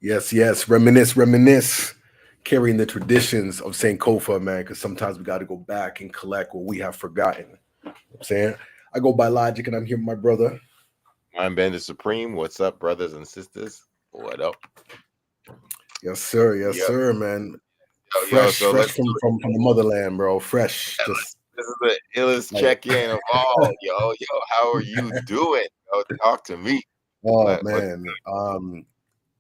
Yes. Reminisce. Carrying the traditions of St. Kofa, man, because sometimes we got to go back and collect what we have forgotten. You know what I'm saying? I go by Logic and I'm here with my brother. Mindbender Supreme. What's up, brothers and sisters? What up? Yes, Yo, sir, man. yo. Fresh, So fresh let's from the motherland, bro. Fresh. Just This is the illest like, check-in of all. Yo. How are you doing? Yo, talk to me. oh What? man.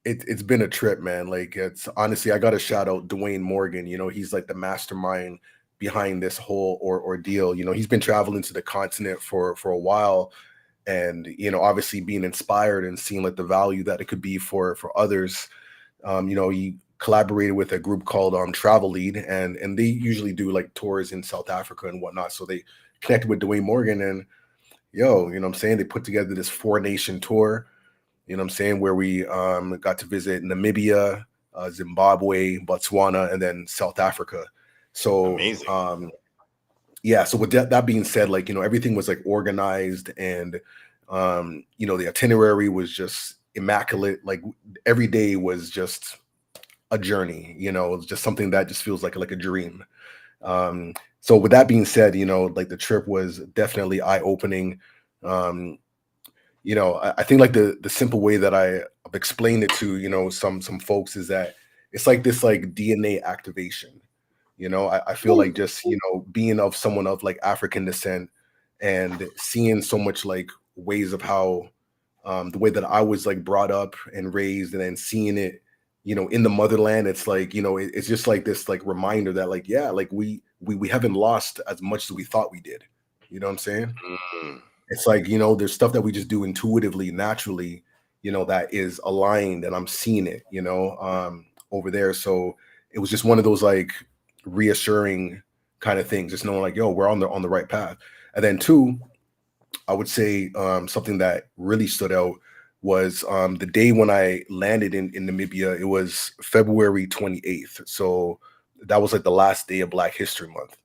It's been a trip, man. Like it's honestly, I gotta shout out Dwayne Morgan. He's like the mastermind behind this whole ordeal. He's been traveling to the continent for a while, and obviously being inspired and seeing like the value that it could be for others. He collaborated with a group called Travel Lead, and they usually do like tours in South Africa and whatnot. So they connected with Dwayne Morgan, and what I'm saying, they put together this 4 nation tour, what I'm saying, where we got to visit Namibia, Zimbabwe, Botswana, and then South Africa. So Amazing. yeah, so with that being said, like, everything was like organized, and the itinerary was just immaculate. Like every day was just a journey, it's just something that just feels like a dream. So with that being said, like the trip was definitely eye-opening. um I think like the simple way that I've explained it to some folks is that it's like this like DNA activation. I feel like just being of someone of like African descent and seeing so much like ways of how the way that I was like brought up and raised, and then seeing it in the motherland. It's like it's just like this like reminder that like, yeah, like we haven't lost as much as we thought we did. You know what I'm saying? Mm, It's like, there's stuff that we just do intuitively, naturally, that is aligned, and I'm seeing it, over there. So it was just one of those like reassuring kind of things, just knowing like, yo, we're on the right path. And then two, I would say something that really stood out was the day when I landed in Namibia. It was February 28th. So that was like the last day of Black History Month.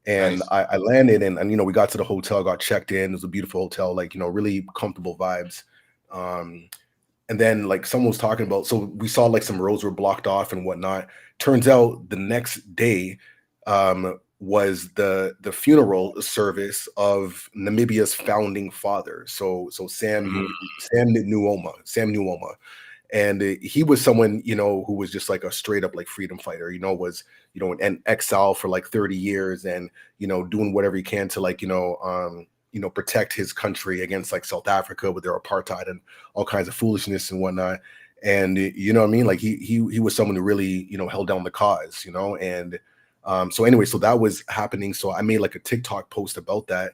And nice. I landed, and we got to the hotel, got checked in. It was a beautiful hotel, like really comfortable vibes. Um, and then like someone was talking about, so we saw like some roads were blocked off and whatnot. Turns out the next day was the funeral service of Namibia's founding father. So Mm, Sam Nuoma, and he was someone who was just like a straight up like freedom fighter. Was in exile for like 30 years, and doing whatever he can to like protect his country against like South Africa with their apartheid and all kinds of foolishness and whatnot. And you know what I mean, like he was someone who really held down the cause, and so anyway, so that was happening. So I made like a TikTok post about that.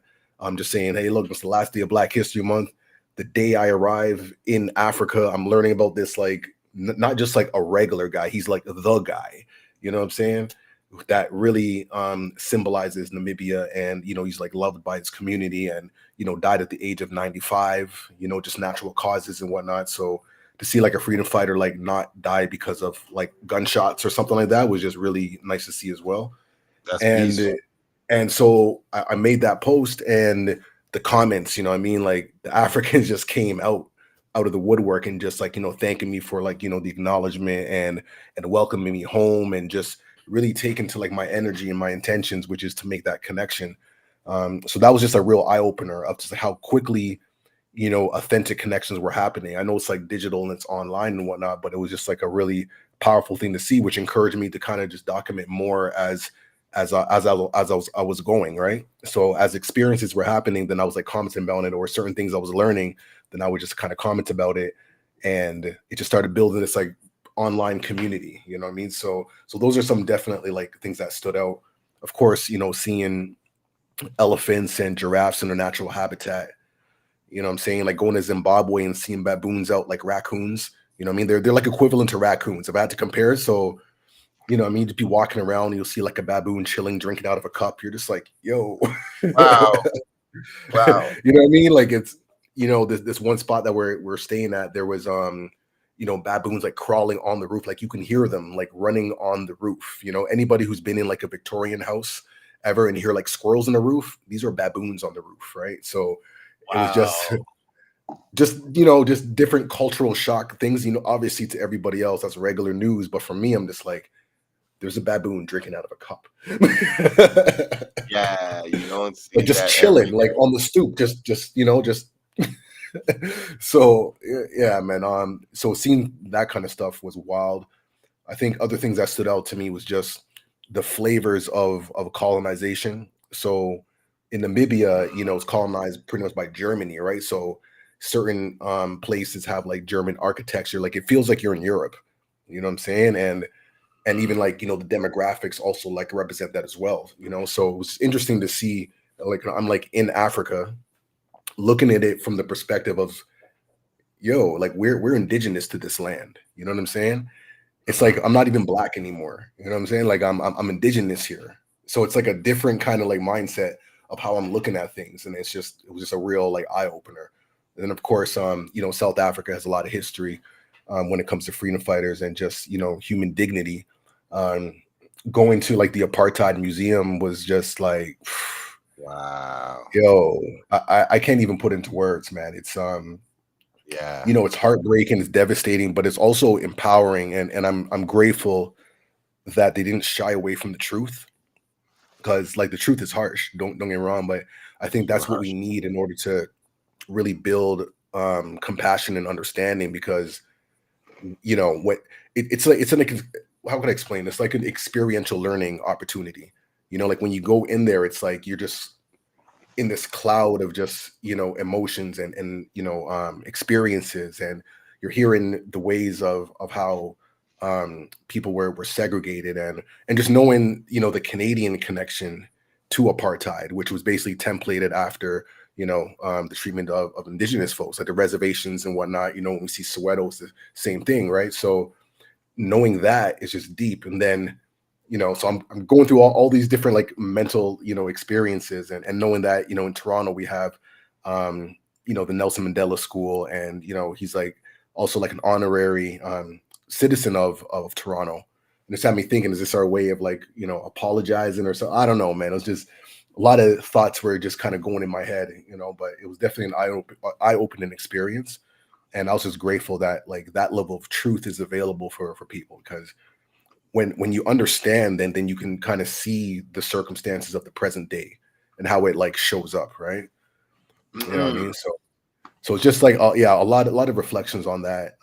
Just saying, hey, look, it's the last day of Black History Month. The day I arrive in Africa, I'm learning about this like not just like a regular guy. He's like the guy. You know what I'm saying? That really symbolizes Namibia, and he's like loved by his community, and died at the age of 95. Just natural causes and whatnot. So to see like a freedom fighter like not die because of like gunshots or something like that was just really nice to see as well. that's And peaceful. and so I made that post, and the comments, I mean, like the Africans just came out of the woodwork and just like thanking me for like the acknowledgement and welcoming me home, and just really taking to like my energy and my intentions, which is to make that connection. So that was just a real eye opener of just how quickly authentic connections were happening. I know it's like digital and it's online and whatnot, but it was just like a really powerful thing to see, which encouraged me to kind of just document more as I was going, right. So as experiences were happening, then I was like commenting about it, or certain things I was learning, then I would just kind of comment about it, and it just started building this like online community. You know what I mean? So those are some definitely like things that stood out. Of course, seeing elephants and giraffes in their natural habitat. What I'm saying? Like going to Zimbabwe and seeing baboons out like raccoons. What I mean? They're like equivalent to raccoons if I had to compare. So what I mean, just be walking around and you'll see like a baboon chilling, drinking out of a cup. You're just like, yo. you Wow. Wow. know what I mean? Like it's this one spot that we're staying at, there was baboons like crawling on the roof. Like you can hear them like running on the roof. Anybody who's been in like a Victorian house ever and hear like squirrels in the roof, these are baboons on the roof, right? So it was just Wow. just just different cultural shock things. Obviously to everybody else that's regular news, but for me, I'm just like, there's a baboon drinking out of a cup. Yeah, you don't Like see just that every chilling, like day. on the stoop, just so yeah, man. So seeing that kind of stuff was wild. I think other things that stood out to me was just the flavors of colonization. So in Namibia, it's colonized pretty much by Germany, right? So certain places have like German architecture, like it feels like you're in Europe. You know what I'm saying? And even Mm, like the demographics also like represent that as well. So it was interesting to see, like I'm like in Africa looking at it from the perspective of, yo, like we're indigenous to this land. You know what I'm saying? It's like mhm, I'm not even black anymore. You know what I'm saying? Like I'm indigenous here. So it's like a different kind of like mindset of how I'm looking at things. And it was just a real like eye opener. And then of course, South Africa has a lot of history when it comes to freedom fighters and just, human dignity. Um, Going to like the apartheid museum was just like, wow. yo, I can't even put into words, man. Yeah. It's heartbreaking, it's devastating, but it's also empowering. And I'm grateful that they didn't shy away from the truth, because like the truth is harsh. Don't get me wrong, but I think Super that's what we harsh. need in order to really build compassion and understanding. Because what it's like, how can I explain this? Like an experiential learning opportunity. Like when you go in there, it's like you're just in this cloud of just emotions and experiences, and you're hearing the ways of how people were segregated, and just knowing the Canadian connection to apartheid, which was basically templated after the treatment of indigenous folks, like the reservations and whatnot. When we see Soweto, it's the same thing, right? So knowing that is just deep. And then so I'm going through all these different like mental experiences, and knowing that in Toronto we have the Nelson Mandela School, and he's like also like an honorary citizen of Toronto. And it's had me thinking, is this our way of like apologizing or so? I don't know, man. It was just a lot of thoughts were just kind of going in my head, but it was definitely an eye-opening experience. And I was just grateful that like that level of truth is available for people, because when you understand, then you can kind of see the circumstances of the present day and how it like shows up, right? You know what I Mm-mm. mean? So it's just like yeah, a lot of reflections on that.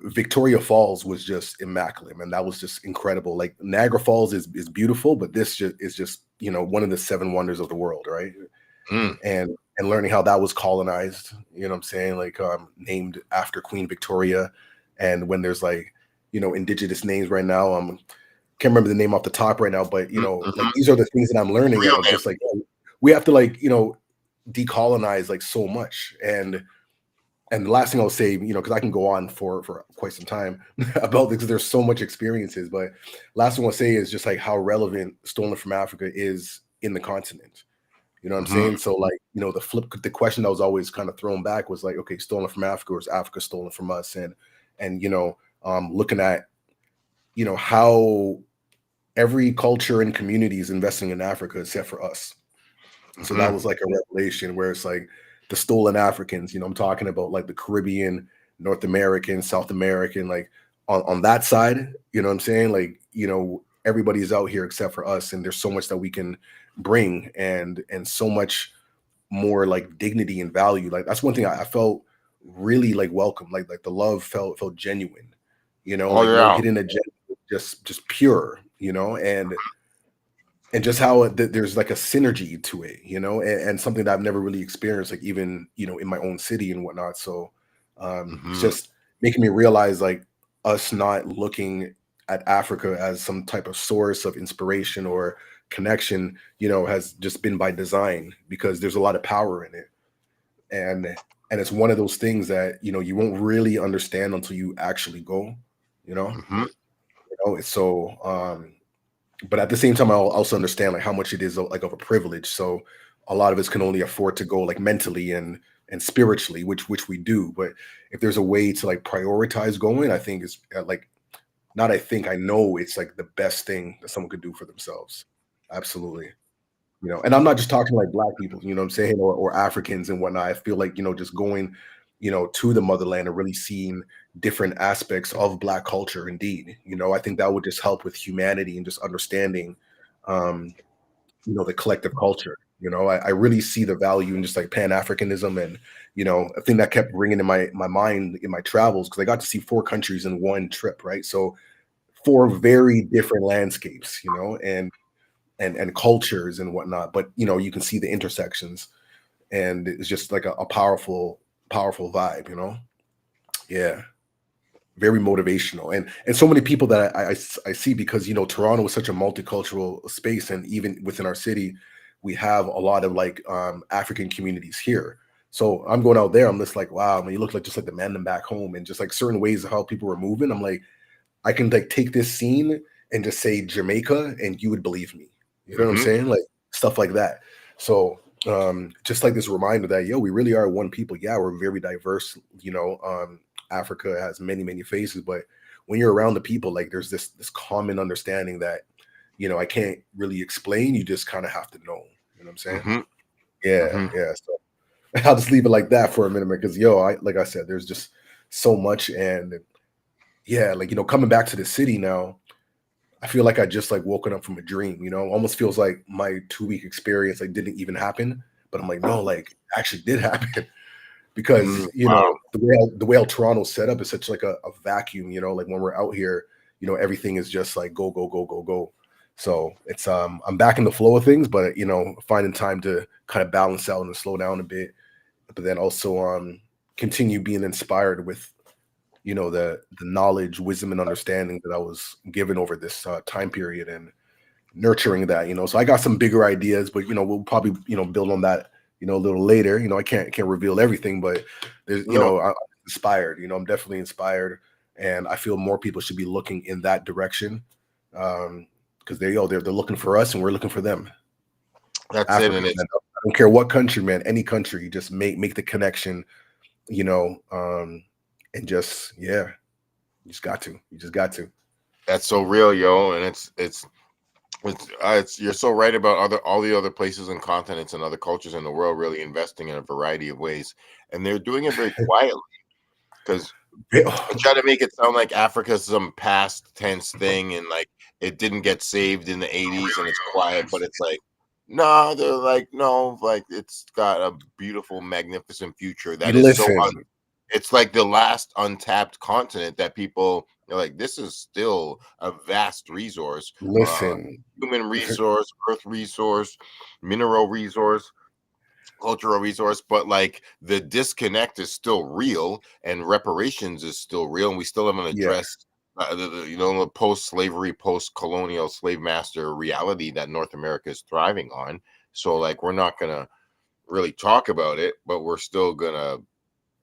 Victoria Falls was just immaculate, man. That was just incredible. Like Niagara Falls is beautiful, but this just is just one of the seven wonders of the world, right? Mm. And learning how that was colonized, what I'm saying, like named after Queen Victoria. And when there's like indigenous names right now, can't remember the name off the top right now, but like Mhm. these are the things that I'm learning Real of name. just like, oh, we have to like decolonize like so much. And the last thing I'll say, because I can go on for quite some time about this, because there's so much experiences, but last thing I'll say is just like how relevant Stolen from Africa is in the continent. You know what I'm Mhm. saying? So like, the question that was always kind of thrown back was like, okay, stolen from Africa, or is Africa stolen from us? And looking at, how every culture and community is investing in Africa except for us. So that Mhm. was like a revelation, where it's like the stolen Africans. I'm talking about like the Caribbean, North American, South American, like on that side. You know what I'm saying? Like everybody's out here except for us, and there's so much that we can bring, and so much more like dignity and value. Like that's one thing I felt really like welcome. Like the love felt genuine. Oh, Like no yeah. hidden agenda, just pure. And just how there's like a synergy to it, and something that I've never really experienced, like even in my own city and whatnot. So it's Mhm. just making me realize like us not looking at Africa as some type of source of inspiration or connection, has just been by design, because there's a lot of power in it. And it's one of those things that you won't really understand until you actually go, you know. Mhm. So but at the same time, I'll also understand like how much it is like of a privilege. So a lot of us can only afford to go like mentally and spiritually, which we do. But if there's a way to like prioritize going, I think is like, not I think, I know it's like the best thing that someone could do for themselves. Absolutely. And I'm not just talking like black people, you know what I'm saying, or Africans and whatnot. I feel like, just going, to the motherland and really seeing different aspects of black culture indeed. I think that would just help with humanity and just understanding um, the collective culture. I really see the value in just like Pan-Africanism, and a thing that kept ringing in my mind in my travels, because I got to see four countries in one trip, right? So four very different landscapes, and cultures and whatnot. But you can see the intersections, and it's just like a powerful vibe. Yeah, very motivational, and so many people that I see, because Toronto is such a multicultural space, and even within our city, we have a lot of like African communities here. So I'm going out there, I'm just like, wow, man, you look like just like the man back home, and just like certain ways of how people are moving. I'm like, I can like take this scene and just say Jamaica and you would believe me. You know what I'm Hmm. saying? Like stuff like that. So just like this reminder that we really are one people. Yeah, we're very diverse. Africa has many, many faces, but when you're around the people, like there's this common understanding that, I can't really explain. You just kind of have to know. You know what I'm saying? Hmm. Yeah, Hmm. yeah. So I'll just leave it like that for a minute, because I like I said, there's just so much. And yeah, like coming back to the city now, I feel like I just like woken up from a dream. Almost feels like my 2 week experience like didn't even happen. But I'm like, no, like actually did happen. Because Wow. the way how Toronto's set up is such like a vacuum. Like when we're out here, everything is just like go go go go go. So it's I'm back in the flow of things, but finding time to kind of balance out and slow down a bit, but then also continue being inspired with the knowledge, wisdom, and understanding that I was given over this time period, and nurturing that. So I got some bigger ideas, but we'll probably build on that a little later. I can't reveal everything, but there's No. I'm inspired. I'm definitely inspired, and I feel more people should be looking in that direction, because they're looking for us and we're looking for them. That's it, and Africans, it's man. I don't care what country, man. Any country, just make the connection. You know, um, and just you just got to. You just got to. that's so real, yo, and it's you're so right about all the other places and continents and other cultures in the world really investing in a variety of ways, and they're doing it very quietly because they try to make it sound like Africa's some past tense thing and like it didn't get saved in the 80s and it's quiet, but it's like no, they're like no, like it's got a beautiful, magnificent future You that is so listen, it's like the last untapped continent that people are like, this is still a vast resource, listen. human resource, earth resource, mineral resource, cultural resource, but like the disconnect is still real and reparations is still real. And we still haven't Yeah, addressed the post-slavery, post-colonial slave master reality that North America is thriving on. So like we're not gonna really talk about it, but we're still gonna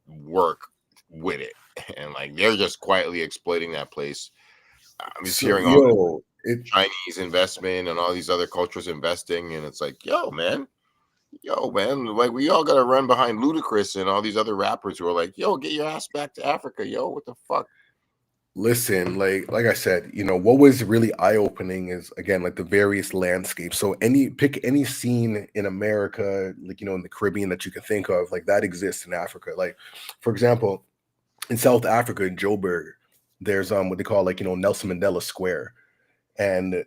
work with it. And like they're just quietly exploiting that place. I'm just so hearing all this it Chinese investment and all these other cultures investing, and it's like, yo, man, like we all gotta run behind Ludacris and all these other rappers who are like, yo, get your ass back to Africa, yo, what the fuck? listen, like I said, what was really eye-opening is, again, like the various landscapes. So pick any scene in America, like in the Caribbean, that you can think of, like that exists in Africa. Like, for example, in South Africa, in Joburg, there's what they call, like, Nelson Mandela Square. And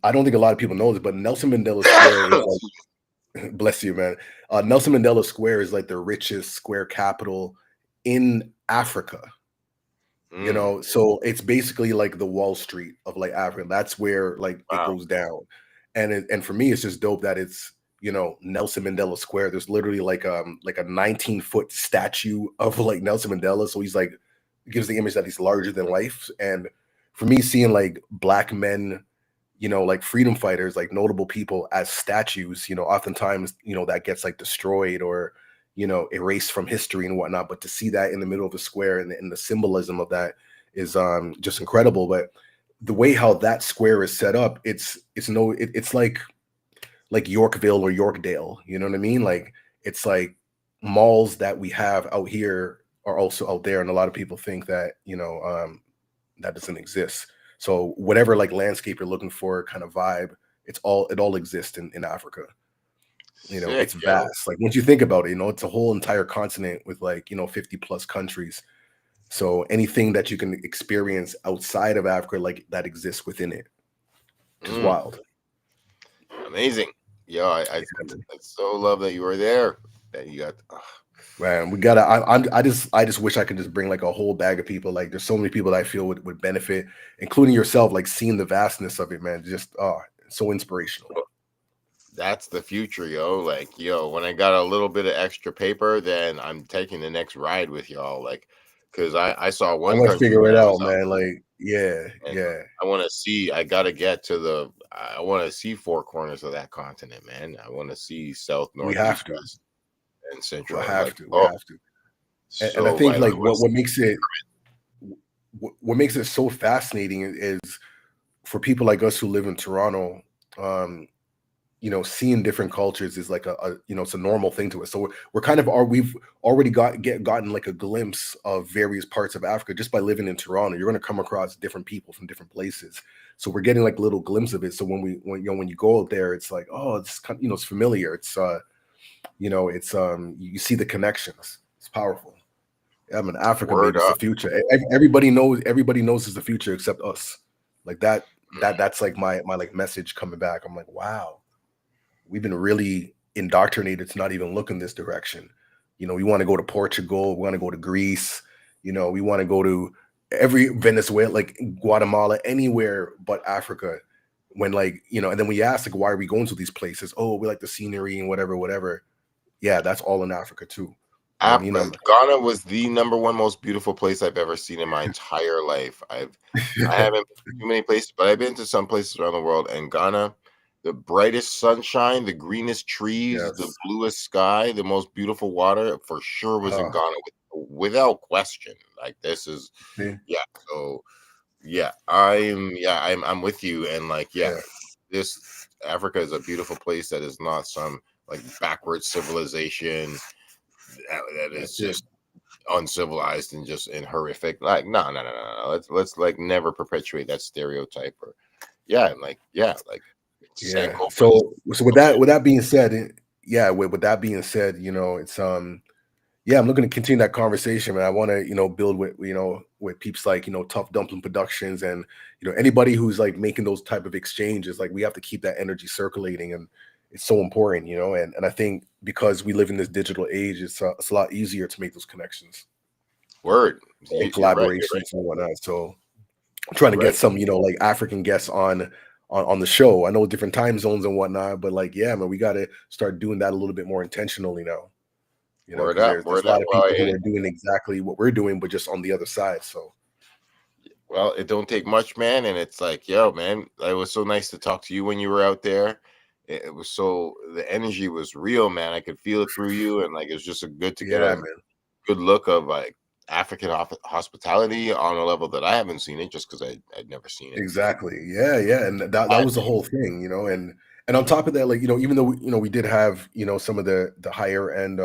I don't think a lot of people know this, but Nelson Mandela Square is like, bless you, man. Nelson Mandela Square is like the richest square capital in Africa. Mm, So it's basically like the Wall Street of like Africa. That's where like it wow. goes down. And for me, it's just dope that it's Nelson Mandela Square. There's literally like a 19-foot statue of like Nelson Mandela. So he's like, gives the image that he's larger than life. And for me, seeing like black men, like freedom fighters, like notable people as statues, oftentimes, that gets like destroyed or, erased from history and whatnot. But to see that in the middle of the square, and the symbolism of that is just incredible. But the way how that square is set up, it's like Yorkville or Yorkdale. You know what I mean? Like it's like malls that we have out here are also out there, and a lot of people think that that doesn't exist. So whatever like landscape you're looking for, kind of vibe, it all exists in Africa. It's Sick, yo. vast. Like once you think about it, it's a whole entire continent with like 50 plus countries. So anything that you can experience outside of Africa, like that exists within it, which is Mm, wild. amazing. Yo, I so love that you were there. That you got. Man, we gotta. I just wish I could just bring like a whole bag of people. Like, there's so many people that I feel would benefit, including yourself. Like seeing the vastness of it, man. Just so inspirational. That's the future, yo. Like, yo, when I got a little bit of extra paper, then I'm taking the next ride with y'all. Like, because I saw I'm one gonna country figure when it I out, was out, man. Like, yeah, and yeah. I want to see. I gotta get to the. I want to see four corners of that continent, man. I want to see south, We north, east, have to. west, and We central. And have like, to. We oh, have to. And I so think vital. I like want to what makes it so fascinating is for people like us who live in Toronto. Um, seeing different cultures is like it's a normal thing to us. So we're kind of we've already gotten like a glimpse of various parts of Africa just by living in Toronto. You're going to come across different people from different places. So we're getting like little glimpse of it. So when you go out there, it's like, oh, it's kind of, it's familiar. It's it's you see the connections. It's powerful. Yeah, I mean, Africa, word baby, it's the up. future. Everybody knows it's the future except us. Like that. That's like my like message coming back. I'm like, wow, we've been really indoctrinated to not even look in this direction. We want to go to Portugal, we want to go to Greece, we want to go to every Venezuela, like Guatemala, anywhere but Africa. When like, and then we ask like, why are we going to these places? Oh, we like the scenery and whatever, whatever. Yeah, that's all in Africa too. You know what I mean? I'm Ghana was the number one most beautiful place I've ever seen in my entire life. I haven't been to too many places, but I've been to some places around the world. And Ghana, the brightest sunshine, the greenest trees, the yes. bluest sky, the most beautiful water, for sure was in Uh, Ghana, without question. Like this is, see? yeah. So I'm with you. And like, yeah, Yeah, this Africa is a beautiful place that is not some like backward civilization that is that's it. just uncivilized and just and horrific. Like, no. Let's like never perpetuate that stereotype. Or like Yeah. Sankofa is So with that being said, yeah, with that being said, it's yeah, I'm looking to continue that conversation, man. I want to, build with peeps like, Tough Dumpling Productions and, anybody who's like making those type of exchanges. Like we have to keep that energy circulating, and it's so important, and I think because we live in this digital age, it's a lot easier to make those connections word. and You're right. You're right. collaborations and whatnot. So I'm trying to You're get right. some, like African guests on the show. I know different time zones and whatnot, but like, yeah, man, we got to start doing that a little bit more intentionally now. Word Because up. there's Word a lot up. of Well, people who are doing exactly what we're doing, but just on the other side. So it don't take much, man. And it's like, yo, man, it was so nice to talk to you when you were out there. It was so the energy was real, man. I could feel it through you, and like it was just a good to get yeah, a man, good look of like African hospitality on a level that I haven't seen it, just because I'd never seen it. exactly. Yeah, yeah, and that was the whole thing, and on top of that, like even though we did have some of the higher end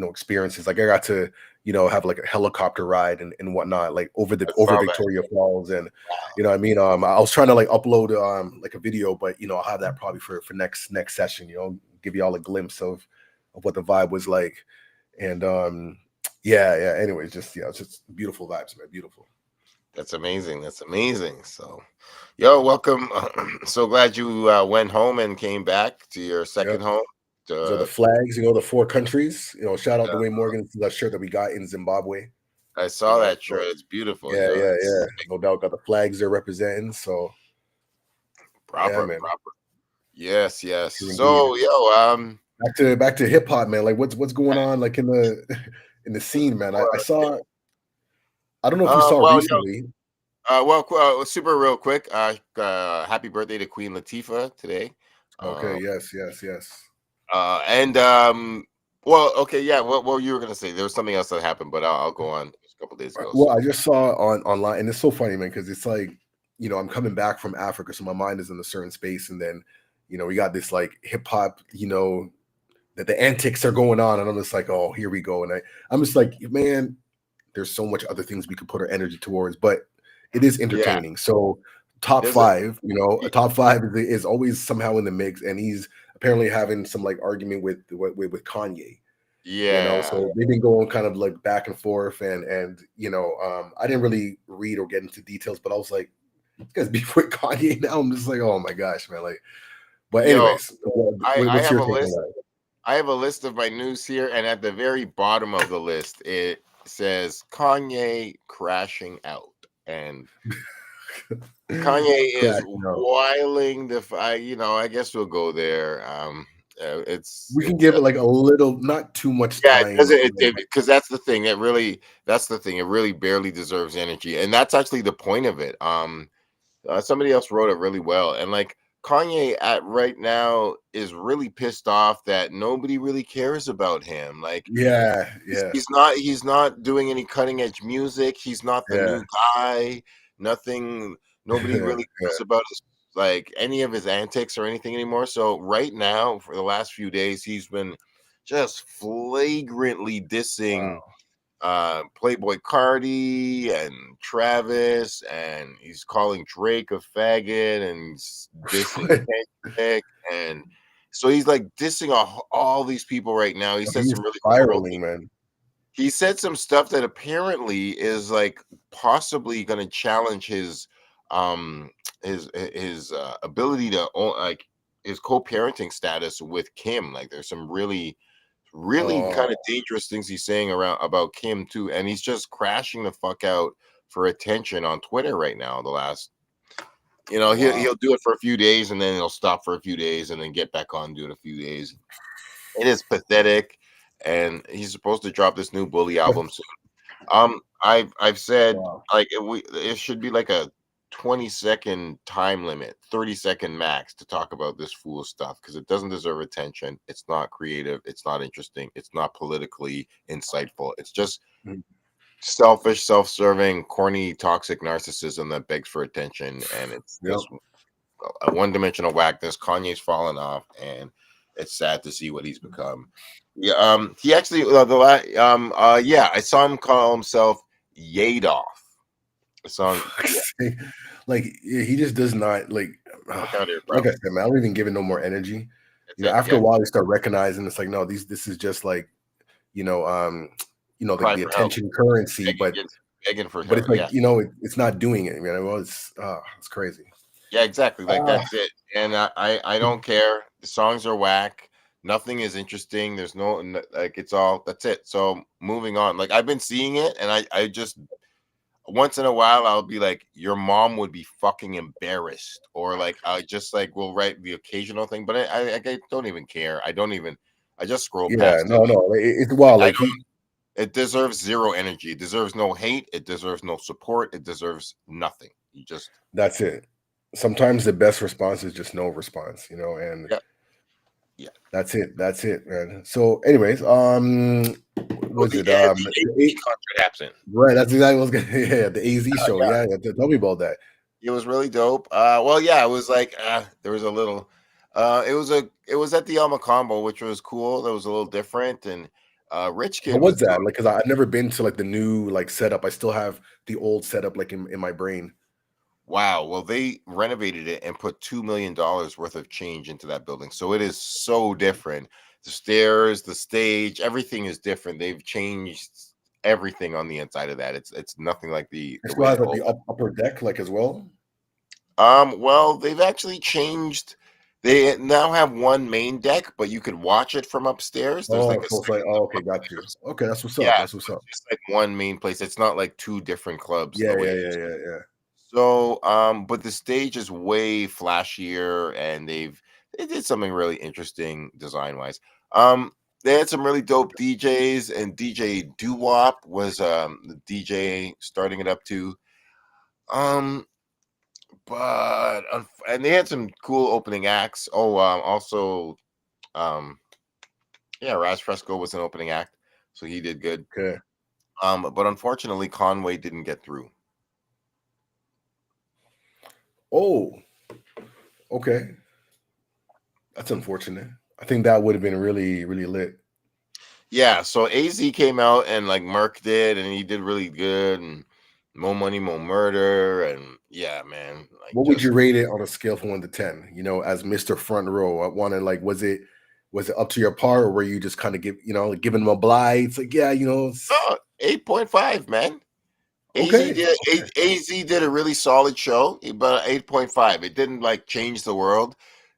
experiences, like I got to have like a helicopter ride and whatnot, like I over saw that. Victoria Falls, and what I mean, I was trying to like upload like a video, but I'll have that probably for next session, give you all a glimpse of what the vibe was like, and yeah. Anyways, just it's just beautiful vibes, man, beautiful. That's amazing. That's amazing. So, yo, welcome. So glad you went home and came back to your Yeah. second home. So the To, flags, the 4 countries, shout out Dwayne Morgan for that shirt that we got in Zimbabwe, I saw that shirt. so It's beautiful. yeah, Yo, yeah, it's yeah. No doubt got the flags they're representing. So yeah, proper, man. proper. Yes, yes. True indeed. So, yo, Back to hip hop, man. Like what's going on like in the in the scene, man. I saw I don't know if you saw well, recently. super real quick. Happy birthday to Queen Latifah today. Okay, Um, yes. and well, okay, yeah. What you were gonna say? There was something else that happened, but I'll go on. Just a couple days ago. Well, So I just saw online, and it's so funny, man, because it's like, I'm coming back from Africa, so my mind is in a certain space, and then, we got this like hip hop, that the antics are going on, and I'm just like, oh, here we go, and I'm just like, man, there's so much other things we could put our energy towards, but it is yeah, entertaining. So top There's a five. You know, a top five is always somehow in the mix, and he's apparently having some like argument with Kanye. You know, yeah. so they've been going kind of like back and forth, and you know, I didn't really read or get into details, but I was like, this guy's beef with Kanye now. I'm just like, oh my gosh, man. Like, but Yo, anyways, I what's have your a take on list. that? I have a list of my news here, and at the very bottom of the list, it says Kanye crashing out, and Kanye is Crash, no. wiling the. I guess we'll go there. We can it's give it like a little, not too much Yeah, it time. doesn't You know, because that's the thing. That's the thing. It really barely deserves energy, and that's actually the point of it. Somebody else wrote it really well, and like Kanye at right now is really pissed off that nobody really cares about him. Like yeah, he's, yeah, he's not he's not doing any cutting edge music. He's not the yeah, new guy. Nothing. Nobody yeah. really cares about his like any of his antics or anything anymore. So right now, for the last few days, he's been just flagrantly dissing Wow. Playboy Cardi and Travis, and he's calling Drake a faggot and he's dissing Kendrick, and so he's like dissing all these people right now. He said He's some really horrible spiraling, things. man. He said some stuff that apparently is like possibly going to challenge um his ability to own, like his co-parenting status with Kim. Like there's some really kind of Oh, dangerous things he's saying around about Kim too, and he's just crashing the fuck out for attention on Twitter right now. The last, wow. he'll do it for a few days and then he'll stop for a few days and then get back on, do it a few days. It is pathetic, and he's supposed to drop this new Bully album soon. I've said Wow. like it should be like a 20-second time limit, 30-second max to talk about this fool stuff because it doesn't deserve attention. It's not creative. It's not interesting. It's not politically insightful. It's just Mhm. selfish, self-serving, corny, toxic narcissism that begs for attention, and it's Yep. just a one-dimensional whackness. Kanye's fallen off, and it's sad to see what he's become. Yeah, he actually yeah, I saw him call himself Yadoff. I saw him. Yeah, Like yeah, he just does not like. look out here, Like bro. I said, man, I don't even give it no more energy. That's You know, it. after Yeah, a while, you start recognizing it's like, no, this is just like, you know, cry the for help, attention currency, begging for but it's help. like, Yeah, you know, it's not doing it. You know, well, it's crazy. yeah, exactly. Like Ah, that's it. And I don't care. The songs are whack. Nothing is interesting. There's like it's all that's it. So moving on. Like I've been seeing it, and I just once in a while I'll be like, your mom would be fucking embarrassed, or like I just like will write the occasional thing, but I don't even care. I just scroll yeah, past it. no, no, it's wild. I Like don't. It deserves zero energy. It deserves no hate. It deserves no support. It deserves nothing. You just that's it. Sometimes the best response is just no response, you know, and yeah yeah. that's it, man. So, anyways, Oh, was the it the AZ concert happened. right? That's exactly what I was gonna. Yeah, the AZ show. Yeah, Yeah, yeah. Tell me about that. it was really dope. Well, yeah, it was like there was a little. It was at the Alma Combo, which was cool. That was a little different, and Rich How Kid was was doing. that? Like, cause I've never been to like the new like setup. I still have the old setup like in my brain. Wow. Well, they renovated it and put $2 million worth of change into that building, so it is so different. The stairs, the stage, everything is different. They've changed everything on the inside of that. It's nothing like It the still way has the like old. the upper deck like as well. Well, they've actually changed. They now have one main deck, but you could watch it from upstairs. There's Oh, like a so it's like, section oh, of okay, got you. upstairs. Okay, that's what's up. Yeah, That's so what's it's up. just like one main place. It's not like two different clubs Yeah, the way yeah, it yeah, used to yeah, be. yeah. So, but the stage is way flashier, and they did something really interesting design wise. Um, they had some really dope DJs, and DJ Doo-Wop was the DJ starting it up too. Um, and they had some cool opening acts. Oh, also, um, yeah, Raz Fresco was an opening act, so he did good. Okay. But unfortunately, Conway didn't get through. Oh, okay. That's unfortunate. I think that would have been really, really lit. Yeah, so AZ came out and like Merc did, and he did really good. And More Money, More Murder, and yeah, man, like What would you just rate it on a scale from 1 to 10? As Mr. Front Row, I want to like, was it up to your par, or were you just kind of giving them a blight? It's like, yeah, oh, 8.5, man. okay, okay, AZ did a really solid show, but 8.5. It didn't like change the world.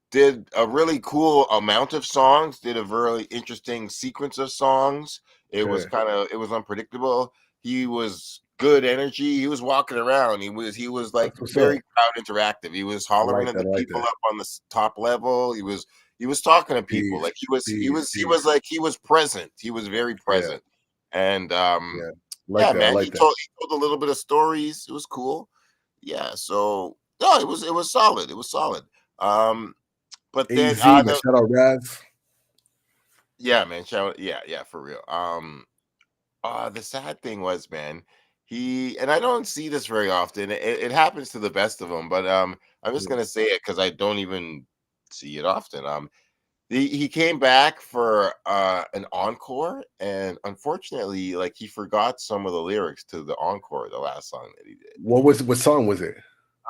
Did a really cool amount of songs, did a very interesting sequence of songs. okay. It was unpredictable. He was good energy. He was walking around. He was like That's what's very up. crowd interactive. He was I hollering like at that. the I like people that. up on the top level. He was talking to people. Peace, Like he was peace. like he was present. He was very Yeah, present. And yeah. I like yeah, that. I man, like that. he told a little bit of stories. It was cool. Yeah, so no, it was solid. It was solid. Um but then, AZ, my shout out Raz. yeah, man, yeah, for real. The sad thing was, man, and I don't see this very often. It happens to the best of them, but I'm just Yeah. gonna say it because I don't even see it often. He came back for an encore, and unfortunately, like he forgot some of the lyrics to the encore, the last song that he did. What song was it?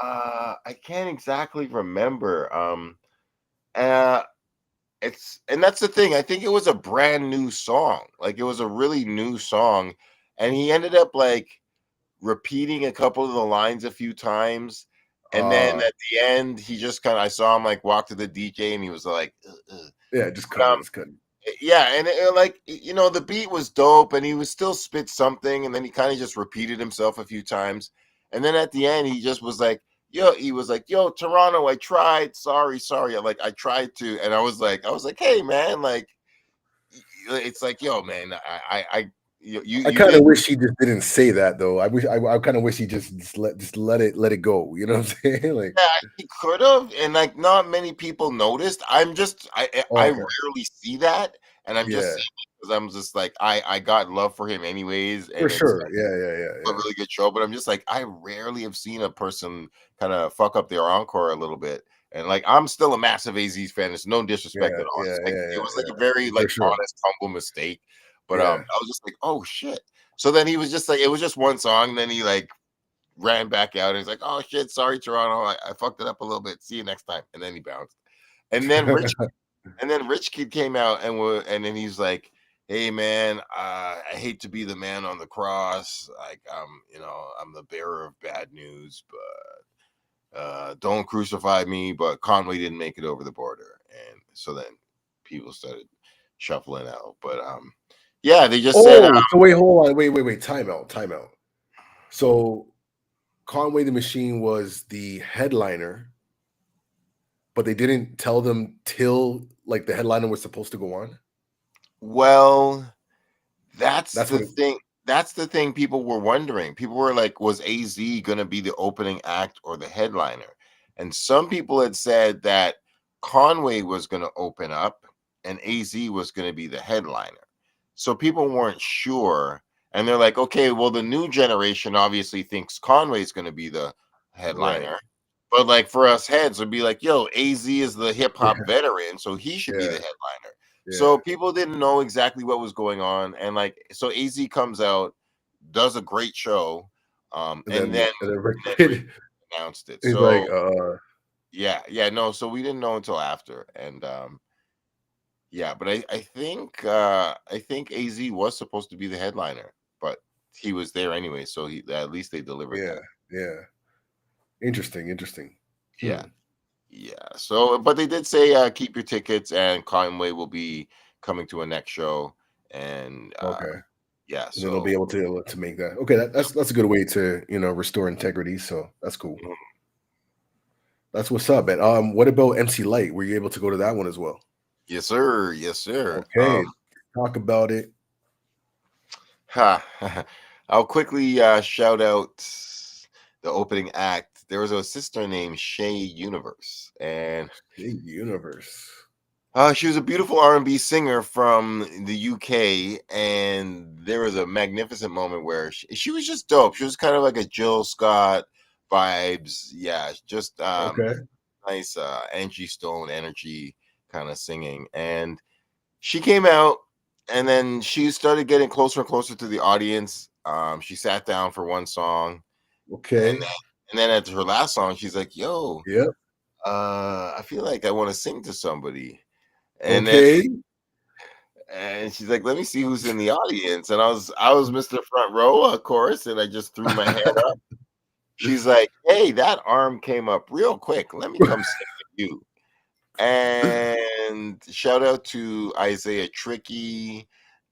I can't exactly remember. Uh, and that's the thing. I think it was a brand new song. Like it was a really new song, and he ended up like repeating a couple of the lines a few times. And then Uh at the end, he just kind of I saw him like walk to the DJ, and he was like, yeah, just But, cut it. Just cut it. yeah, and like the beat was dope, and he was still spit something, and then he kind of just repeated himself a few times, and then at the end, he just was like, he was like, "Yo, Toronto, I tried. Sorry, sorry. Like I tried to," and I was like, "Hey, man, like." It's like, yo, man, I you kind of did. wish he just didn't say that though. I kind of wish he just let it go. You know what I'm saying? Like, Yeah, he could have, and like not many people noticed. I okay, rarely see that, and I'm just yeah, saying because I'm just like I got love for him anyways, for and it's sure. Yeah, yeah, a yeah, yeah. really good show. But I'm just like I rarely have seen a person kind of fuck up their encore a little bit, and like I'm still a massive AZ fan. It's no disrespect Yeah, at all. yeah, Just like yeah, it yeah, was like a very yeah, for like sure. honest, humble mistake. But Yeah. I was just like, oh shit. So then he was just like, it was just one song. And then he like ran back out and he's like, "Oh shit, sorry, Toronto, I fucked it up a little bit. See you next time." And then he bounced. And then Rich Kid came out and then he's like, "Hey man, I hate to be the man on the cross. Like I'm the bearer of bad news, but don't crucify me." But Conway didn't make it over the border, and so then people started shuffling out. But yeah, they just said, Oh, so wait, hold on, wait. Time out, time out. So Conway the Machine was the headliner, but they didn't tell them till like the headliner was supposed to go on. well. That's That's the what. It, thing. That's the thing people were wondering. People were like, was AZ going to be the opening act or the headliner? And some people had said that Conway was going to open up and AZ was going to be the headliner. So people weren't sure. And they're like, okay, well, the new generation obviously thinks Conway's going to be the right. headliner. But like for us heads, would be like, yo, AZ is the hip hop Yeah. veteran, so he should be the Yeah. headliner. Yeah. So people didn't know exactly what was going on, and like so AZ comes out, does a great show, And and then then and then Rick Rick Kid, announced it. he's like, So yeah, no, so we didn't know until after, and yeah, but I think AZ was supposed to be the headliner, but he was there anyway, so at least they delivered yeah, that. yeah. Interesting, interesting. Yeah. Hmm. Yeah. So, but they did say keep your tickets, and Conway will be coming to a next show, and Okay. yeah. And then they'll be So, able to make that. Okay, yep. that's a good way to restore integrity. So that's cool. Mhm. That's what's up, man. What about MC Light? Were you able to go to that one as well? Yes, sir. Yes, sir. Okay, talk about it. Ha. I'll quickly shout out the opening act. There was a sister named Shay Universe, and Big universe. she was a beautiful R&B singer from the UK, and there was a magnificent moment where she was just dope. She was kind of like a Jill Scott vibes. Yeah, just Okay. nice Angie Stone energy kind of singing. And she came out, and then she started getting closer and closer to the audience. She sat down for one song, And Okay. then at her last song, she's like, "Yo, Yep. I feel like I want to sing to somebody." And then Okay. and she's like, "Let me see who's in the audience." And I was Mr. Front Row, of course, and I just threw my hand up. She's like, "Hey, that arm came up real quick. Let me come sing with you." And shout out to Isaiah Tricky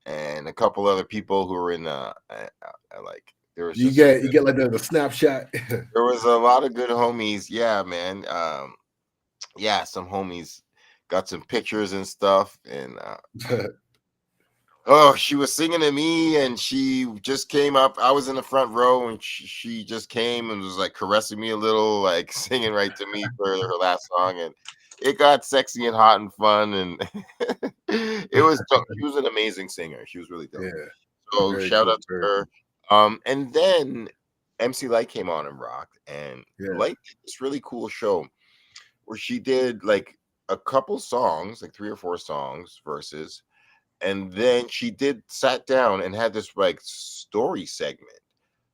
and a couple other people who were in like there was just some You good get like the snapshot. there was a lot of good homies. Yeah, man. Yeah, some homies got some pictures and stuff. And oh, she was singing to me, and she just came up. I was in the front row, and she just came and was like caressing me a little, like singing right to me for her last song. And it got sexy and hot and fun. And it was dope. She was an amazing singer. She was really dope. Yeah. So Very shout cool. out to Very her. cool. And then MC Light came on and rocked. And Yeah. Light did this really cool show where she did like a couple songs, like 3 or 4 songs, verses, and then she did sat down and had this like story segment.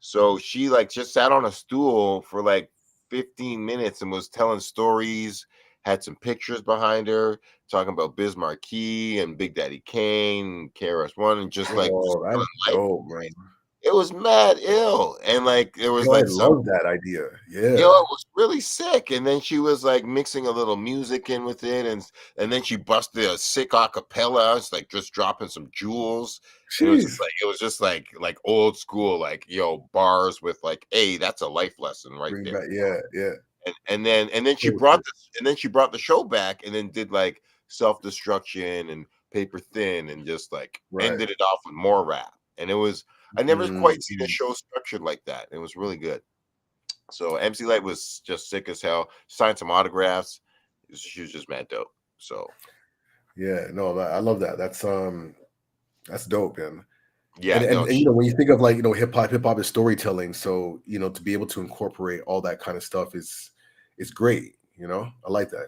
So she like just sat on a stool for like 15 minutes and was telling stories, had some pictures behind her, talking about Biz Markie and Big Daddy Kane, KRS-One, and just like was Oh, that's telling life dope, man. stories. It was mad ill. And like there was Yo, I like some love that idea. Yo, Yeah. it was really sick, and then she was, like, mixing a little music in with it, and then she busted a sick acapella, it's like just dropping some jewels, and Jeez. it was just like old school, like, yo, bars with like, "Hey, that's a life lesson right Bring there," back. Yeah. Yeah. and then she So brought true. this and then she brought the show back and then did, like, Self-Destruction and Paper Thin and just, like, Right. ended it off with more rap, and it was I never quite seen a Mm. show structured like that, it was really good. So MC Light was just sick as hell. Signed some autographs. She was just mad dope. So Yeah. No, I love that. That's dope, man. yeah, no, And when you think of like hip hop is storytelling, so to be able to incorporate all that kind of stuff is great. I like that.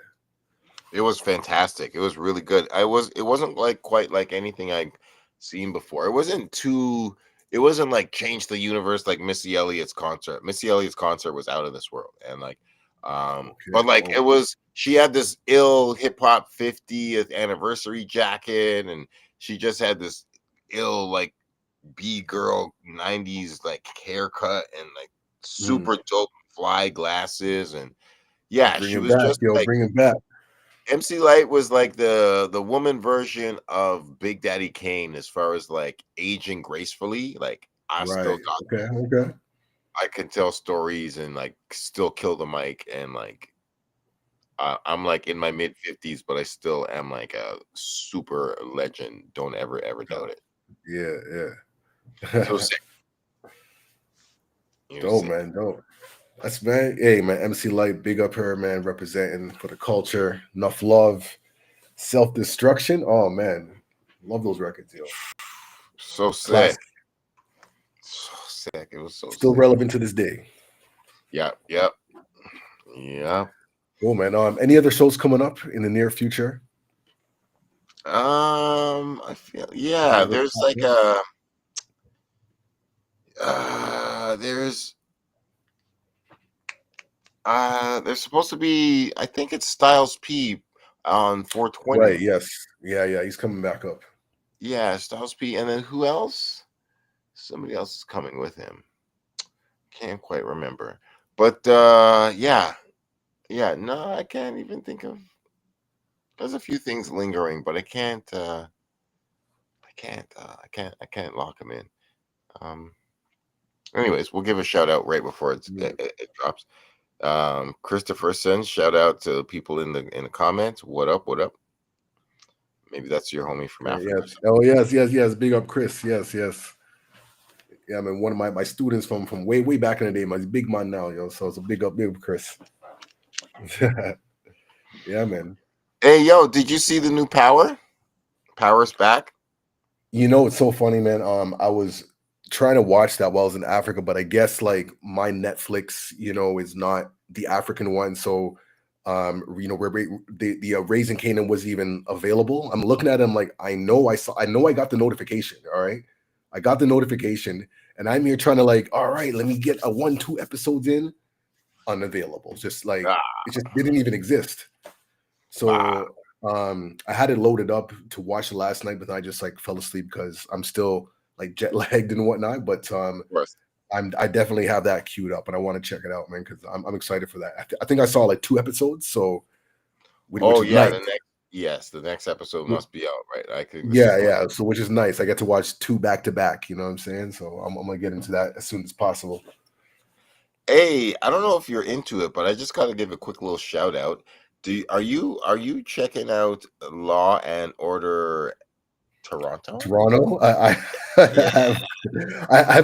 it was fantastic. It was really good. It wasn't like quite like anything I'd seen before. It wasn't like change the universe like Missy Elliott's concert. Missy Elliott's concert was out of this world. And like Okay. but like Oh, it was she had this ill hip hop 50th anniversary jacket, and she just had this ill like B girl 90s like haircut and like mm. super dope fly glasses. And yeah, Bring she it was back, just yo. like Bring it back. MC Light was like the woman version of Big Daddy Kane as far as like aging gracefully. Like I still Right. got Okay. Okay. I can tell stories and like still kill the mic, and like I'm like in my mid 50s, but I still am like a super legend. Don't ever doubt it. Yeah. So Yeah. sick. You're Dope, sick. man. Dope. That's man. Hey, man. MC Light, big up her, man. Representing for the culture. Enough love. Self destruction. Oh man, love those records, yo. So sick. Classic. So sick. It was so Still sick. relevant to this day. Yep. Yep. Yep. Cool, man. Any other shows coming up in the near future? I feel Any yeah. other There's like pop-ups? a there's supposed to be, I think it's Styles P on Right. 420. Yes. Yeah. Yeah. He's coming back up. Yeah, Styles P, and then who else? Somebody else is coming with him. Can't quite remember. But yeah. Yeah, no, I can't even think of there's a few things lingering, but I can't lock them in. Um anyways, we'll give a shout out right before Yeah. it drops. Christopher sends shout out to people in the comments. What up? What up? Maybe that's your homie from Okay, Africa. yes. Oh yes. Yes. Yes. Big up, Chris. Yes. Yes. Yeah. I mean, one of my students from way back in the day. My big man now, yo. So it's a big up, Chris. Yeah, man. Hey, yo, did you see the new Power? Power's back. It's so funny, man. I was trying to watch that while I was in Africa, but I guess like my Netflix, is not the African one. So, where the Raising Canaan was even available. I'm looking at him like I know I got the notification. All right, I got the notification, and I'm here trying to like, all right, let me get a 1, 2 episodes in. Unavailable. Just like Ah, it just didn't even exist. ah, So I had it loaded up to watch it last night, but then I just like fell asleep because I'm still like jet lagged and whatnot. But of course. I definitely have that queued up and I want to check it out, man, because I'm excited for that. I think I saw like 2 episodes, so which Oh is yeah, nice. the next yes, the next episode must be out, right? I think this is Yeah, going. yeah. So which is nice. I get to watch two back to back. You know what I'm saying? So I'm gonna get into that as soon as possible. Hey, I don't know if you're into it, but I just got to give a quick little shout out. Are you checking out Law and Order Toronto? Toronto. Yeah. I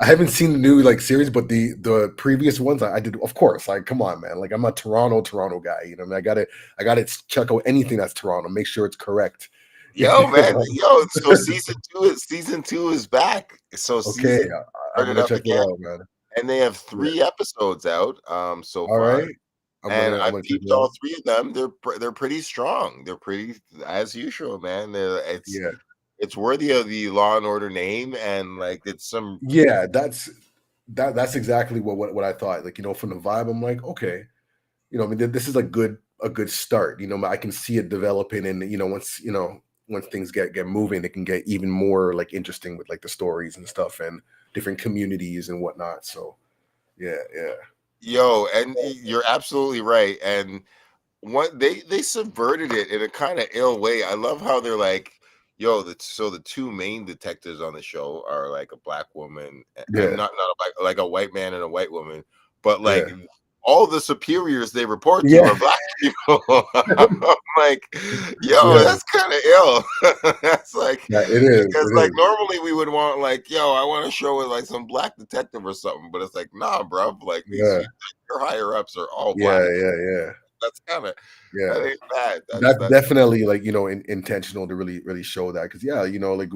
haven't seen the new like series, but the previous ones I did. Of course, like come on, man. Like I'm a Toronto guy. You know, what I mean, I gotta check out anything that's Toronto. Make sure it's correct. Yo, You man, know? yo, so season two is back. So Okay, season I'm started gonna up check it again, out, man. and they have Yeah. 3 episodes out so All far. right. I'm And gonna I'm I've gonna check peeped it out. all 3 of them. They're pretty strong. They're pretty as usual, man. Yeah. It's worthy of the Law and Order name, and like it's some. Yeah, that's exactly what I thought. Like, from the vibe, I'm like, okay, I mean, this is a good start. I can see it developing, and once things get moving, it can get even more like interesting with like the stories and stuff and different communities and whatnot. So yeah, yeah, Yo, and you're absolutely right. And what they subverted it in a kind of ill way. I love how they're like, yo, the two main detectives on the show are like a black woman, yeah, not a black, like a white man and a white woman, but yeah, like all the superiors they report to yeah, are black people. I'm like, yo, yeah. that's kind of ill. That's like Yeah, it is. because It like is. normally we would want like, yo, I want to show it like some black detective or something, but it's like, nah, bro, like Yeah, your higher ups are all yeah, black. yeah, yeah, That's kind of yeah. that ain't bad. That's That's definitely like intentional to really show that, because yeah, like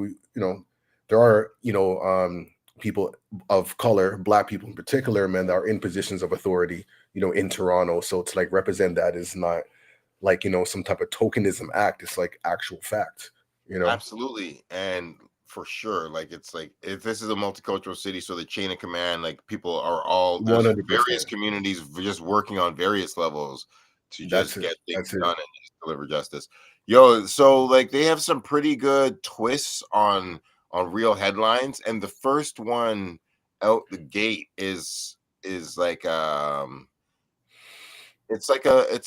there are people of color, black people in particular, man, that are in positions of authority, in Toronto. So to like represent that is not like some type of tokenism act. It's like actual fact. absolutely, and for sure, like it's like if this is a multicultural city, so the chain of command, like people are all One there's hundred various percent. communities just working on various levels to That's just it. get things That's it. done and just deliver justice. Yo, so like they have some pretty good twists on real headlines, and the first one out the gate is like it's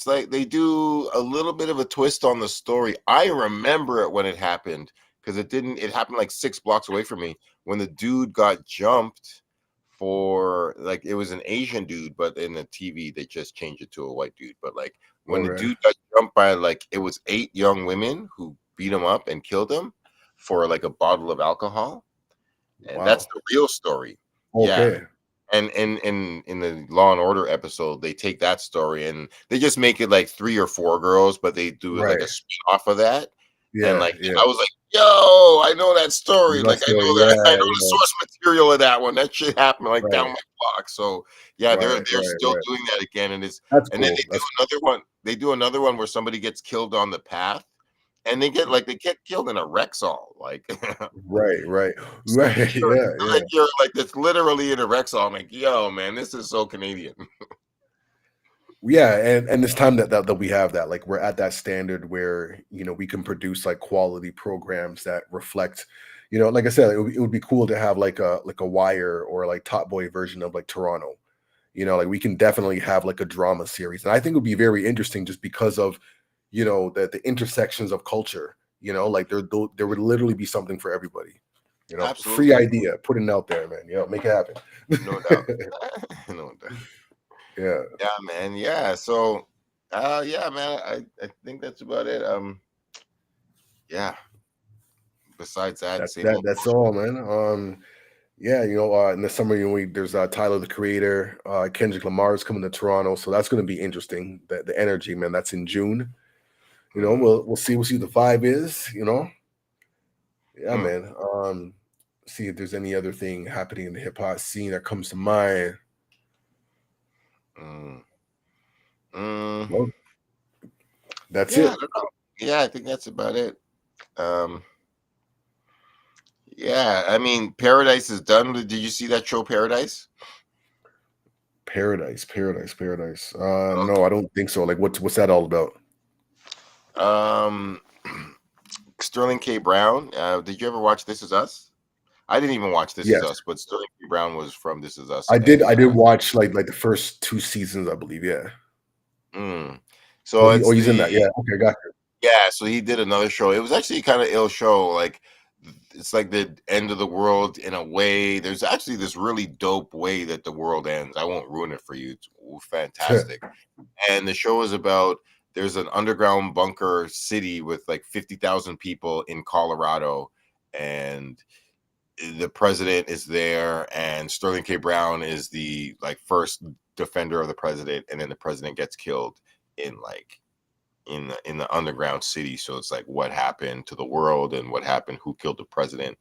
like they do a little bit of a twist on the story. I remember it when it happened because it happened like 6 blocks away from me when the dude got jumped for like it was an Asian dude, but in the TV they just changed it to a white dude. But like when the Okay. dude got jumped by like it was 8 young women who beat him up and killed him for like a bottle of alcohol. And that's Wow. the real story. Yeah. Okay. And in the Law and Order episode, they take that story and they just make it like 3 or 4 girls, but they do like Right. a spin off of that. And Yeah. like Yeah. I was like, yo, I know that story. That Like story. I Yeah. know the Yeah. source material of that one. That shit happened like down Right. my block. So yeah, they're Right. they're Right. still Right. doing that again. That's And then cool. That's they do another one where somebody gets killed on the path and they get killed in a Rexall. Like right. Right. So Right. Yeah. Yeah. you're like it's literally in a Rexall. I'm like, yo, man, this is so Canadian. Yeah, and it's time that we have that. Like we're at that standard where we can produce like quality programs that reflect, like I said, it would be cool to have like a Wire or like Top Boy version of like Toronto. Like we can definitely have like a drama series, and I think it would be very interesting just because of the intersections of culture. Like there would literally be something for everybody. Free Absolutely, idea, put it out there, man. Make it happen. no doubt, no doubt. Yeah. Yeah, man. Yeah. So, yeah, man. I think that's about it. Yeah. Besides that, That same that old that's bullshit. all, man. Yeah, in the summer, there's Tyler the Creator, Kendrick Lamar is coming to Toronto, so that's going to be interesting. The energy, man. That's in June. Mm, We'll see what the vibe is. Yeah, hmm, man. See if there's any other thing happening in the hip hop scene that comes to mind. mm, mm. Well, that's Yeah, I it. don't know. Yeah, I think that's about it. Um, Yeah, I mean, Paradise is done. Did you see that show, Paradise? Paradise. No, I don't think so. Like, what's that all about? Um, Sterling K. Brown. Did you ever watch This Is Us? I didn't even watch This Is Yes, Us, but Sterling K. Brown was from This Is Us, I did. and I did watch like the first two seasons, I believe. Yeah. mm. Oh, So it's he's in the that. Yeah. Okay, got you. yeah. So he did another show. It was actually kind of ill show. Like it's like the end of the world in a way. There's actually this really dope way that the world ends. I won't ruin it for you. It's fantastic. And the show is about there's an underground bunker city with like 50,000 people in Colorado, and the president is there, and Sterling K. Brown is the like first defender of the president, and then the president gets killed in like in the underground city. So it's like what happened to the world and what happened, who killed the president,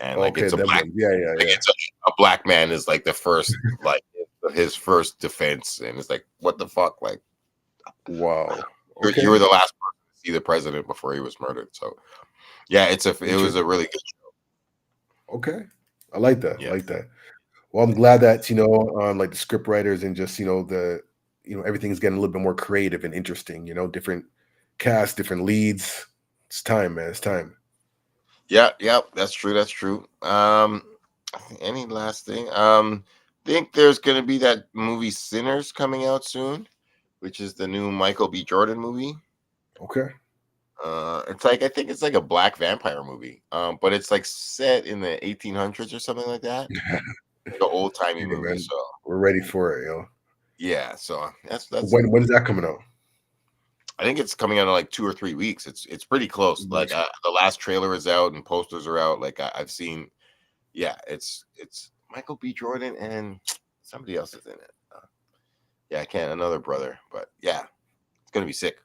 and like Okay, it's a them black ones. Yeah, yeah, like yeah. it's a black man is like the first like his first defense, and it's like what the fuck, like Wow. you were Okay. the last person to see the president before he was murdered. So yeah, it was a Interesting. really good Okay. I like that. I yeah. like that. Well, I'm glad that like the script writers and just everything's getting a little bit more creative and interesting. Different cast, different leads. It's time, man. It's time. Yeah, yeah, that's true. That's true. Any last thing? Think there's gonna be that movie Sinners coming out soon, which is the new Michael B. Jordan movie. Okay. It's like I think it's like a black vampire movie. But it's like set in the 1800s or something like that, like an old timey Hey, movie. man, So we're ready for it. yeah, so that's When's that coming out? I think it's coming out in like 2 or 3 weeks. It's pretty close. Like Nice. the last trailer is out and posters are out. Like I've seen. Yeah, it's Michael B. Jordan and somebody else is in it. Yeah, I can't another brother, but yeah, it's gonna be sick.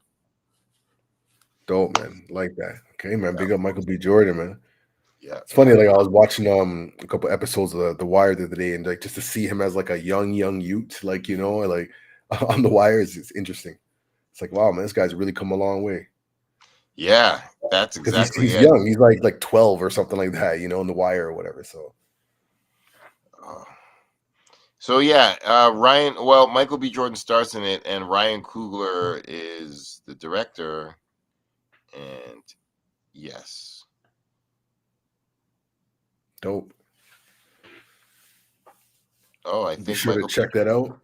Dope, man. Like that. Okay, man. Yeah, Big up Michael B. Jordan, man. yeah, It's yeah, funny, like I was watching a couple episodes of The Wire the other day, and like just to see him as like a young youth, like like on The Wire is interesting. It's like, wow, man, this guy's really come a long way. yeah. That's Because he's exactly he's it. young. He's like 12 or something like that, in The Wire or whatever. So Uh, so yeah, Ryan. Well, Michael B. Jordan stars in it, and Ryan Coogler is the director. And yes, dope. oh, I Be think sure to Michael B. check that out.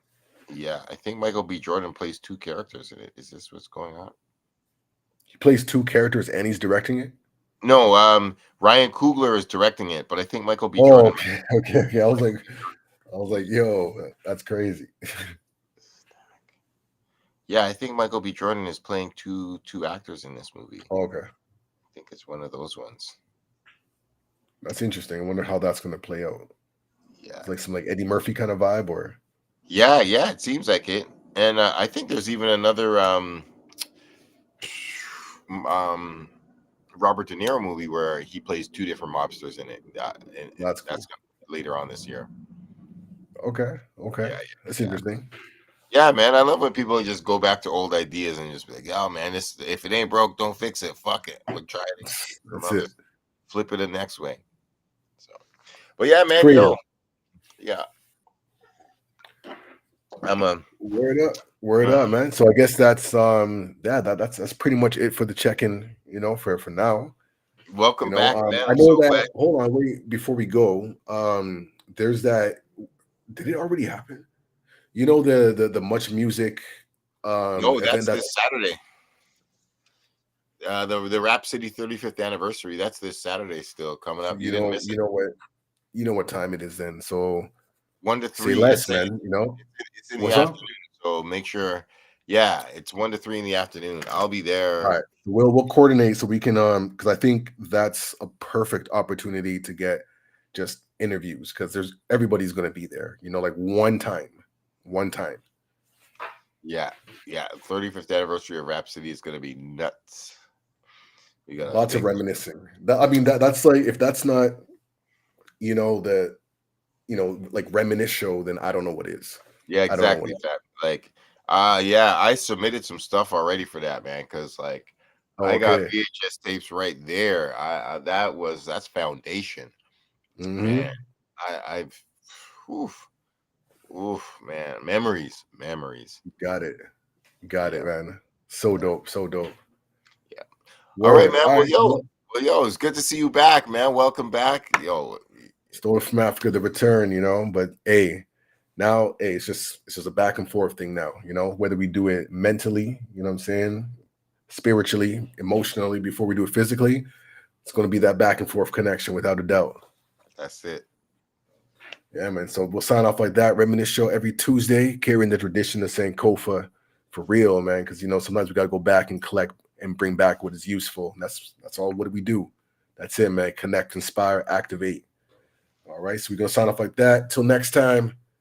Yeah, I think Michael B. Jordan plays two characters in it. Is this what's going on? He plays two characters and he's directing it. No, Ryan Coogler is directing it, but I think Michael B. Oh, Jordan. okay, okay. I was like, yo, that's crazy. Yeah, I think Michael B. Jordan is playing two actors in this movie. Okay, I think it's one of those ones. that's interesting. I wonder how that's gonna play out. Yeah, It's like some like Eddie Murphy kind of vibe, or yeah, yeah. It seems like it, and I think there's even another um Robert De Niro movie where he plays two different mobsters in it, and that's that's cool. later on this year. Okay, okay, Yeah, that's yeah, interesting. yeah, man. I love when people just go back to old ideas and just be like, "Oh, man, this if it ain't broke, don't fix it. Fuck it. We'll try it again. That's I'll it. just flip it the next way." So, but yeah, It's man, yo, creative. yeah, I'm a Word uh, up, man. So I guess that's yeah, that's pretty much it for the check-in, for now. welcome back, man. I I'm know so that. glad. Hold on, wait before we go. There's that. Did it already happen? The Much Music No, event that's that's this Saturday. The Rap City 35th anniversary. That's this Saturday still coming up. You you didn't know miss you it. know what you know what time it is then. So One to say three. less, man. It's in the What's up? afternoon, so make sure. Yeah, it's 1 to 3 in the afternoon. I'll be All there. right. We'll coordinate so we can because I think that's a perfect opportunity to get just interviews because there's everybody's gonna be there, like one time. One time. Yeah, yeah. 35th anniversary of Rap City is gonna be nuts. We got a Lots of big. reminiscing. I mean that's like if that's not, the like reminisce show, then I don't know what is. Yeah, I don't know what exactly, fat. Like, yeah, I submitted some stuff already for that, man, because like oh, I got okay. VHS tapes right there. That's foundation. Mm-hmm. Man, I've oof, man, memories, Got it. Got it, yeah, man. So yeah, dope. So dope. yeah. All right, Word. man. All Well, right. yo, Well, it's good to see you back, man. Welcome back, yo. story from Africa, the return, but hey, now hey, it's just a back and forth thing now, whether we do it mentally, what I'm saying, spiritually, emotionally before we do it physically, it's going to be that back and forth connection without a doubt. That's it. Yeah, man. So we'll sign off like that. Reminisce show every Tuesday, carrying the tradition of saying Kofa for real, man. Because sometimes we gotta go back and collect and bring back what is useful. And that's all. What do we do? That's it, man. Connect, inspire, activate. All right. So we're gonna sign off like that. Till next time.